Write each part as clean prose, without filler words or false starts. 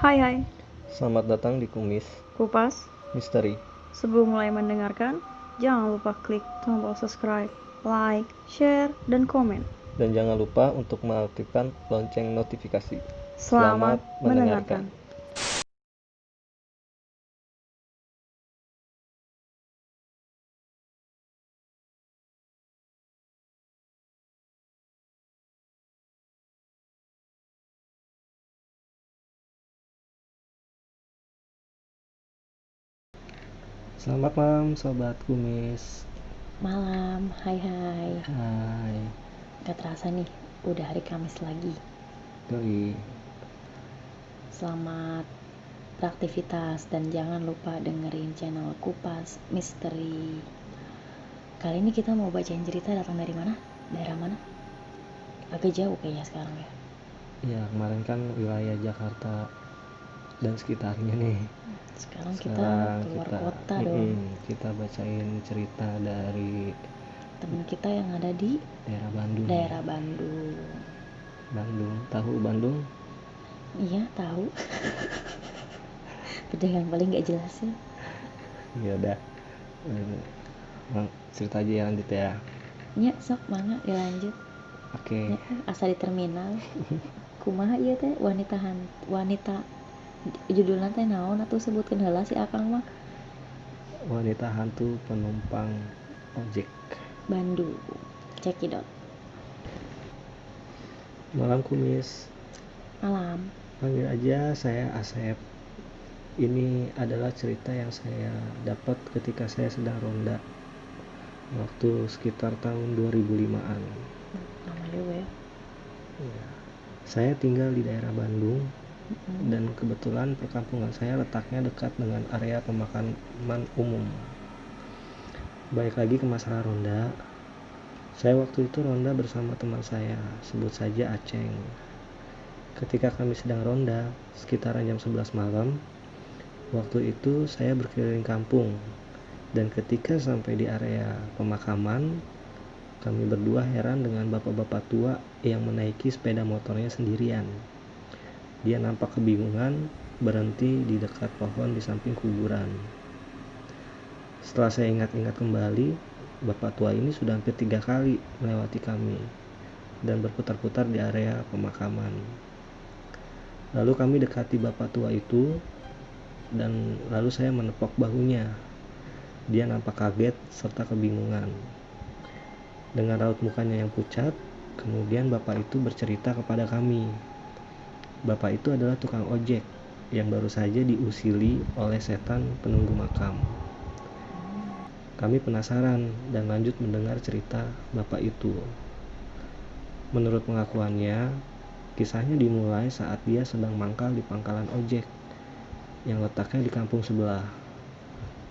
Hai hai, Selamat datang di Kumis Kupas. Misteri. Sebelum mulai mendengarkan, jangan lupa klik tombol subscribe, like, share, dan komen. Dan jangan lupa untuk mengaktifkan lonceng notifikasi. Selamat mendengarkan. Selamat malam Sobat Kumis. Malam, hai. Hai. Gak terasa nih, udah hari Kamis lagi. Doi. Selamat beraktivitas dan jangan lupa dengerin channel Kupas Misteri. Kali ini kita mau bacain cerita datang dari mana? Daerah mana? Agak jauh kayaknya sekarang ya. Ya, kemarin kan wilayah Jakarta dan sekitarnya nih. Sekarang kita keluar kota dong. Kita bacain cerita dari Temen kita yang ada di daerah Bandung. Bandung, tahu Bandung? Iya, tahu. Pedagang paling gak jelas ya. Ya udah. Cerita aja ya, lanjut ya. Ya, sok mangga dilanjut. Oke. Ya, asa di terminal. Kumaha ieu teh wanita judulna teh naon atuh sebutkeun heula si Akang mah? Wanita hantu penumpang ojek. Bandung. Cekidot. Malam Kumis. Malam. Panggil aja saya Asep. Ini adalah cerita yang saya dapat ketika saya sedang ronda waktu sekitar tahun 2005-an. Lama juga ya. Ya. Saya tinggal di daerah Bandung dan kebetulan perkampungan saya letaknya dekat dengan area pemakaman umum. Baik lagi ke masalah ronda. Saya waktu itu ronda bersama teman saya, sebut saja Aceng. Ketika kami sedang ronda, sekitaran jam 11 malam, waktu itu saya berkeliling kampung, dan ketika sampai di area pemakaman, kami berdua heran dengan bapak-bapak tua yang menaiki sepeda motornya sendirian. Dia nampak kebingungan, berhenti di dekat pohon di samping kuburan. Setelah saya ingat-ingat kembali, bapak tua ini sudah hampir 3 kali melewati kami dan berputar-putar di area pemakaman. Lalu kami dekati bapak tua itu, dan lalu saya menepok bahunya. Dia nampak kaget serta kebingungan. Dengan raut mukanya yang pucat, kemudian bapak itu bercerita kepada kami. Bapak itu adalah tukang ojek yang baru saja diusili oleh setan penunggu makam. Kami penasaran dan lanjut mendengar cerita bapak itu. Menurut pengakuannya, kisahnya dimulai saat dia sedang mangkal di pangkalan ojek yang letaknya di kampung sebelah.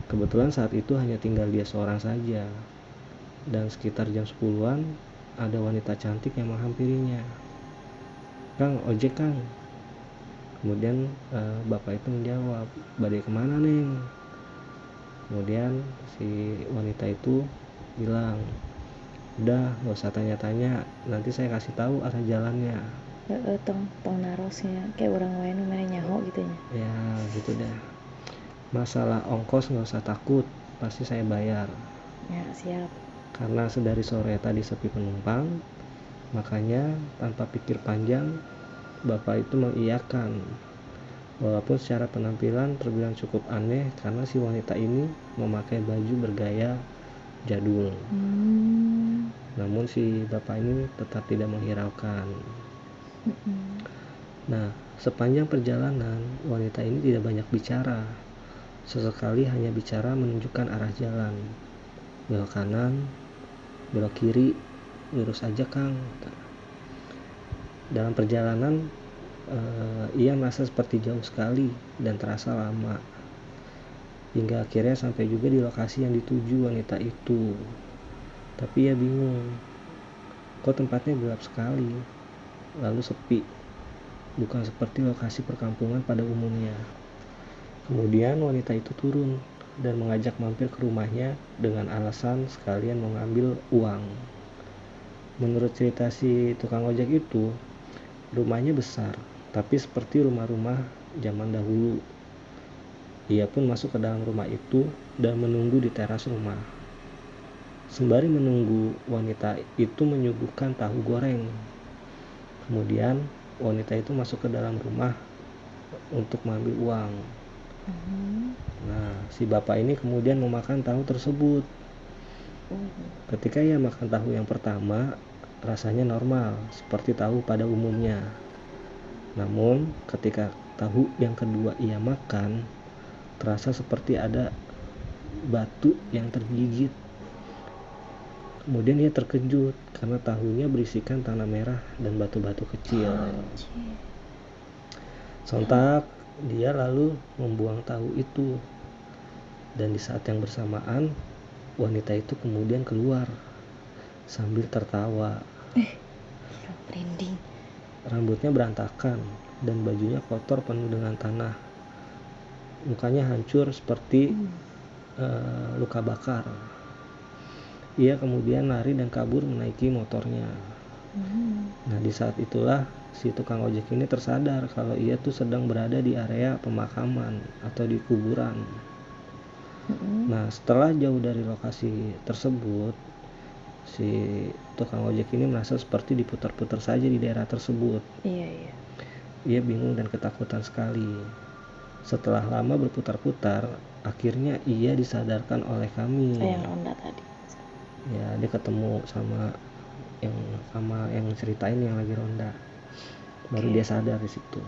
Kebetulan saat itu hanya tinggal dia seorang saja, dan sekitar jam 10-an ada wanita cantik yang menghampirinya. "Kang, ojek Kang." Kemudian bapak itu menjawab, "Bade kemana Neng?" Kemudian si wanita itu bilang, "Udah, gak usah tanya-tanya, nanti saya kasih tahu arah jalannya." Tong narosnya kayak orang lain mere nyaho gitu ya. Ya gitu deh. Masalah ongkos gak usah takut, pasti saya bayar. Ya, siap. Karena sedari sore tadi sepi penumpang, makanya tanpa pikir panjang, bapak itu mengiyakan. Walaupun secara penampilan terbilang cukup aneh karena si wanita ini memakai baju bergaya jadul. Namun si bapak ini tetap tidak menghiraukan. Nah, sepanjang perjalanan, wanita ini tidak banyak bicara. Sesekali hanya bicara menunjukkan arah jalan. Belok kanan, belok kiri, lurus aja Kang. Dalam perjalanan, ia merasa seperti jauh sekali dan terasa lama. Hingga akhirnya sampai juga di lokasi yang dituju wanita itu. Tapi ia bingung, kok tempatnya gelap sekali, lalu sepi. Bukan seperti lokasi perkampungan pada umumnya. Kemudian wanita itu turun dan mengajak mampir ke rumahnya dengan alasan sekalian mengambil uang. Menurut cerita si tukang ojek itu, rumahnya besar tapi seperti rumah-rumah zaman dahulu. Ia pun masuk ke dalam rumah itu dan menunggu di teras rumah. Sembari menunggu, wanita itu menyuguhkan tahu goreng. Kemudian wanita itu masuk ke dalam rumah untuk mengambil uang. Nah, si bapak ini kemudian memakan tahu tersebut. Ketika ia makan tahu yang pertama, rasanya normal, seperti tahu pada umumnya. Namun, ketika tahu yang kedua ia makan, terasa seperti ada batu yang tergigit. Kemudian ia terkejut karena tahunya berisikan tanah merah dan batu-batu kecil. Sontak dia lalu membuang tahu itu. Dan di saat yang bersamaan, wanita itu kemudian keluar sambil tertawa. Merinding. Rambutnya berantakan dan bajunya kotor penuh dengan tanah. Mukanya hancur seperti luka bakar. Ia kemudian lari dan kabur menaiki motornya. Nah, di saat itulah si tukang ojek ini tersadar kalau ia tuh sedang berada di area pemakaman atau di kuburan. Nah, setelah jauh dari lokasi tersebut, si tukang ojek ini merasa seperti diputar-putar saja di daerah tersebut. Iya. Ia bingung dan ketakutan sekali. Setelah lama berputar-putar, akhirnya ia disadarkan oleh kami. Yang ronda tadi. Ya, dia ketemu sama yang ceritain yang lagi ronda. Baru dia sadar di situ.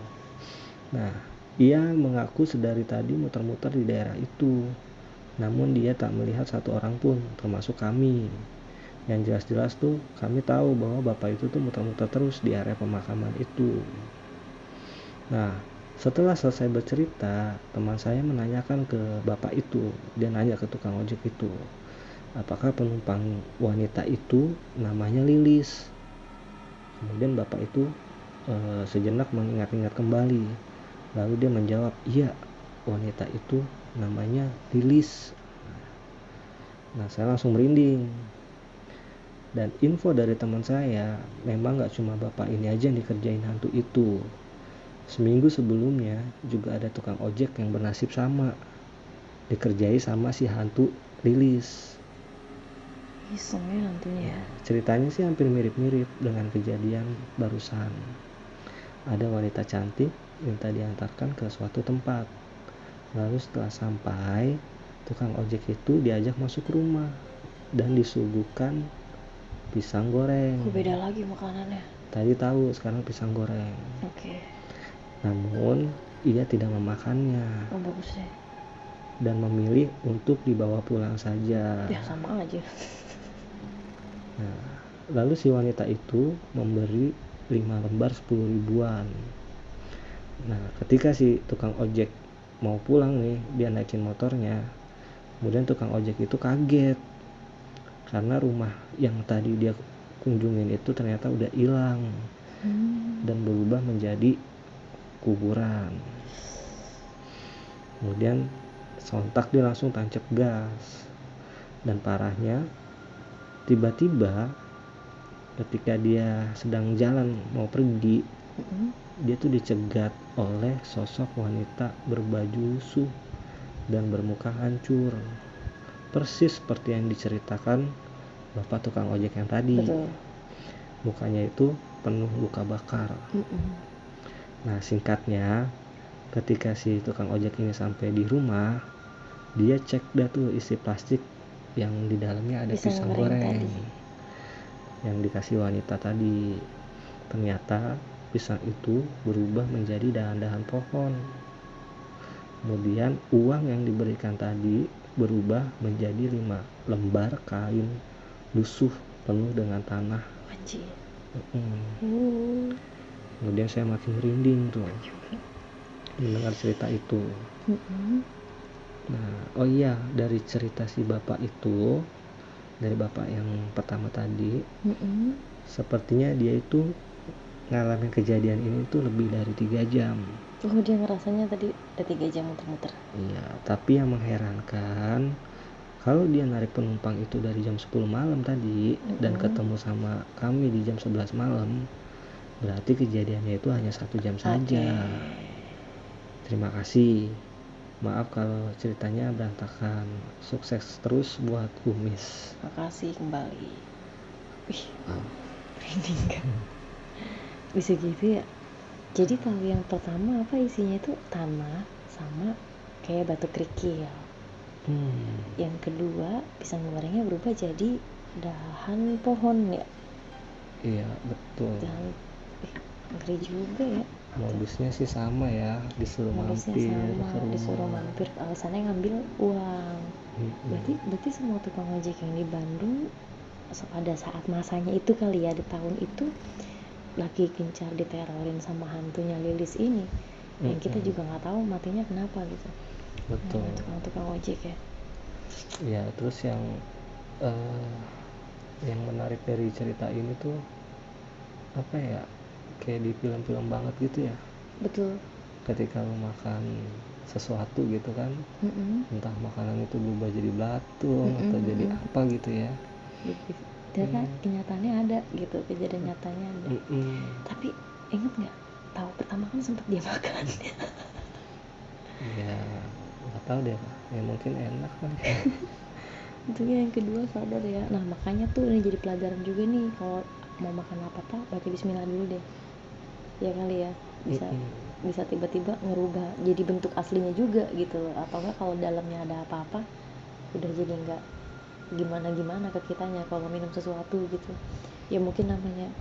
Nah, ia mengaku sedari tadi muter-muter di daerah itu. Namun dia tak melihat satu orang pun, termasuk kami. Yang jelas-jelas tuh kami tahu bahwa bapak itu tuh muter-muter terus di area pemakaman itu. Nah, setelah selesai bercerita, teman saya menanyakan ke bapak itu. Dia nanya ke tukang ojek itu, apakah penumpang wanita itu namanya Lilis. Kemudian bapak itu sejenak mengingat-ingat kembali. Lalu dia menjawab, iya, wanita itu namanya Lilis. Nah, saya langsung merinding. Dan info dari teman saya, memang gak cuma bapak ini aja yang dikerjain hantu itu. Seminggu sebelumnya juga ada tukang ojek yang bernasib sama, dikerjai sama si hantu Lilis. Isengnya hantunya. Ceritanya sih hampir mirip-mirip dengan kejadian barusan. Ada wanita cantik minta diantarkan ke suatu tempat. Lalu setelah sampai, tukang ojek itu diajak masuk rumah dan disuguhkan pisang goreng. Kok beda lagi makanannya? Tadi tahu, sekarang pisang goreng. Oke. Namun ia tidak memakannya. Oh, bagus deh. Dan memilih untuk dibawa pulang saja. Ya sama aja. Nah, lalu si wanita itu memberi 5 lembar 10 ribuan. Nah, ketika si tukang ojek mau pulang nih, dia naikin motornya. Kemudian tukang ojek itu kaget karena rumah yang tadi dia kunjungin itu ternyata udah hilang dan berubah menjadi kuburan. Kemudian sontak dia langsung tancap gas. Dan parahnya, tiba-tiba ketika dia sedang jalan mau pergi, dia tuh dicegat oleh sosok wanita berbaju lusuh dan bermuka hancur, persis seperti yang diceritakan bapak tukang ojek yang tadi. Betul. Mukanya itu penuh luka bakar. Nah, singkatnya, ketika si tukang ojek ini sampai di rumah, dia cek dah tuh isi plastik yang di dalamnya ada pisang goreng yang dikasih wanita tadi. Ternyata pisang itu berubah menjadi dahan-dahan pohon. Kemudian uang yang diberikan tadi berubah menjadi 5 lembar kain lusuh penuh dengan tanah. Kemudian saya makin merinding tuh mendengar cerita itu. Nah, oh iya, dari cerita si bapak itu, dari bapak yang pertama tadi, sepertinya dia itu ngalamin kejadian ini tuh lebih dari 3 jam. Oh, dia ngerasanya tadi udah 3 jam muter-muter. Iya, tapi yang mengherankan, kalau dia narik penumpang itu dari jam 10 malam tadi dan ketemu sama kami di jam 11 malam, Berarti kejadiannya itu hanya 1 jam saja. Oke. Terima kasih. Maaf kalau ceritanya berantakan. Sukses terus buat kumis. Makasih kembali. Wih, Wow. merinding kan? Bisa gitu ya. Jadi tahu yang pertama apa isinya itu tanah sama kayak batu kerikil. Yang kedua pisang gorengnya berubah jadi dahan pohon ya. Iya betul. Dan ngeri juga ya. Modusnya sih sama ya, disuruh Modusnya mampir sama, ke rumah. disuruh mampir, alasannya ngambil uang. Berarti semua tukang ojek yang di Bandung pada saat masanya itu kali ya, di tahun itu lagi gencar diterorin sama hantunya Lilis ini. Yang kita juga nggak tahu matinya kenapa gitu. Betul. Nah, tukang ojek ya. Ya terus yang menarik dari cerita ini tuh apa ya, kayak di film-film banget gitu ya. Betul. Ketika lo makan sesuatu gitu kan, entah makanan itu berubah jadi belatung atau jadi apa gitu ya. Dan kenyataannya ada gitu, kejadian nyatanya ada. Tapi inget nggak, tahu pertama kan sempat dia makan. Ya nggak tahu deh, ya mungkin enak kan. Tentunya yang kedua sadar ya. Nah makanya tuh ini jadi pelajaran juga nih, kalau mau makan apa baca bismillah dulu deh ya kali ya, bisa tiba-tiba ngerubah jadi bentuk aslinya juga gitu loh. Atau enggak kalau dalamnya ada apa-apa udah jadi nggak gimana ke kitanya kalau minum sesuatu gitu ya. Mungkin namanya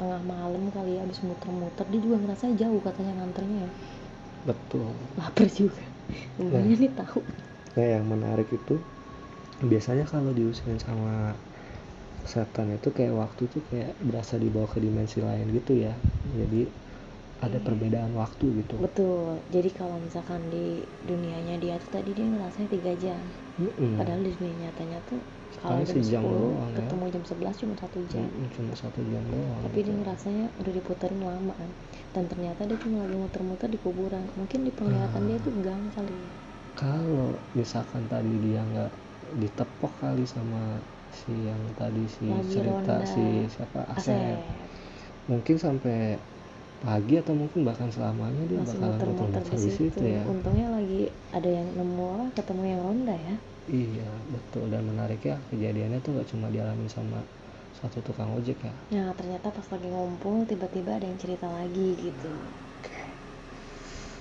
tengah malam kali ya, habis muter-muter, dia juga ngerasa jauh katanya nganternya ya. Betul. Lapar juga namanya nih tahu. Nah yang menarik itu biasanya kalau diusirin sama setan itu kayak waktu tuh kayak berasa dibawa ke dimensi lain gitu ya. Jadi ada perbedaan waktu gitu. Betul. Jadi kalau misalkan di dunianya dia tuh tadi dia ngerasanya 3 jam. Padahal di dunia nyatanya tuh kalau jam 10 ketemu jam 11 cuma 1 jam. Cuma 1 jam doang. Tapi dia ngerasanya udah diputerin lama kan. Dan ternyata dia cuma lagi muter-muter di kuburan. Mungkin di penglihatan dia tuh gang kali ya. Kalau misalkan tadi dia nggak ditepok kali sama si yang tadi si lagi cerita ronda. Si siapa Asep, mungkin sampai pagi atau mungkin bahkan selamanya dia masih bakalan muter-muter di situ ya. Untungnya lagi ada yang nemu ketemu yang ronda ya. Iya betul. Dan menariknya kejadiannya tuh gak cuma dialami sama satu tukang ojek ya. Nah ternyata pas lagi ngumpul tiba-tiba ada yang cerita lagi gitu.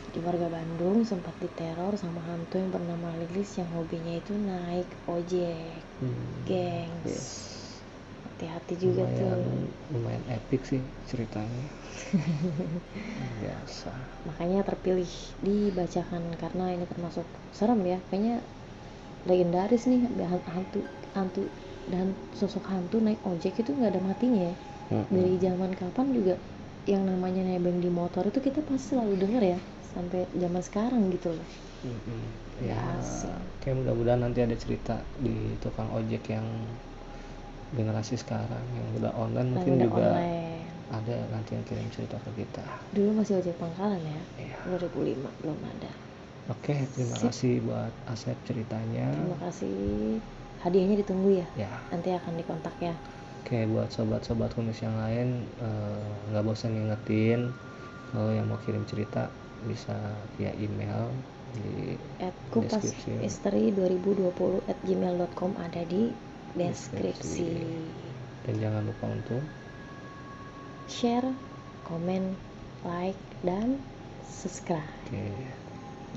Di warga Bandung sempat diteror sama hantu yang bernama Lilis yang hobinya itu naik ojek. Gengs. Yes. Hati-hati juga lumayan epic sih ceritanya. Biasa. Makanya terpilih dibacakan karena ini termasuk serem ya, kayaknya legendaris nih. Hantu dan sosok hantu naik ojek itu nggak ada matinya ya. Dari zaman kapan juga yang namanya nebeng di motor itu kita pasti selalu dengar ya, sampai zaman sekarang gitu loh. Ya kayak mudah-mudahan nanti ada cerita di tukang ojek yang generasi sekarang yang udah online, mungkin juga ada nanti yang kirim cerita ke kita. Dulu masih ojek pangkalan ya, 2005 belum ada. Oke, terima kasih buat Asep ceritanya. Terima kasih, hadiahnya ditunggu ya. Nanti akan dikontak ya. Oke, buat sobat-sobat kumis yang lain nggak bosan ngingetin, kalau yang mau kirim cerita bisa via email di @kupasmisteri2020@gmail.com, ada di deskripsi. Dan jangan lupa untuk share, komen, like, dan subscribe. Oke.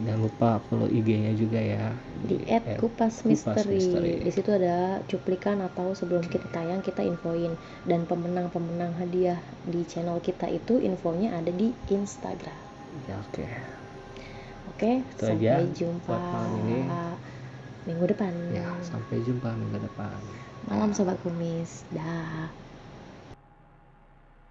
Jangan lupa follow IG-nya juga ya di @kupasmisteri. Di situ ada cuplikan atau sebelum kita tayang kita infoin, dan pemenang hadiah di channel kita itu infonya ada di Instagram. Ya, Oke, sampai jumpa minggu depan. Ya, sampai jumpa minggu depan. Malam sobat kumis. Dah.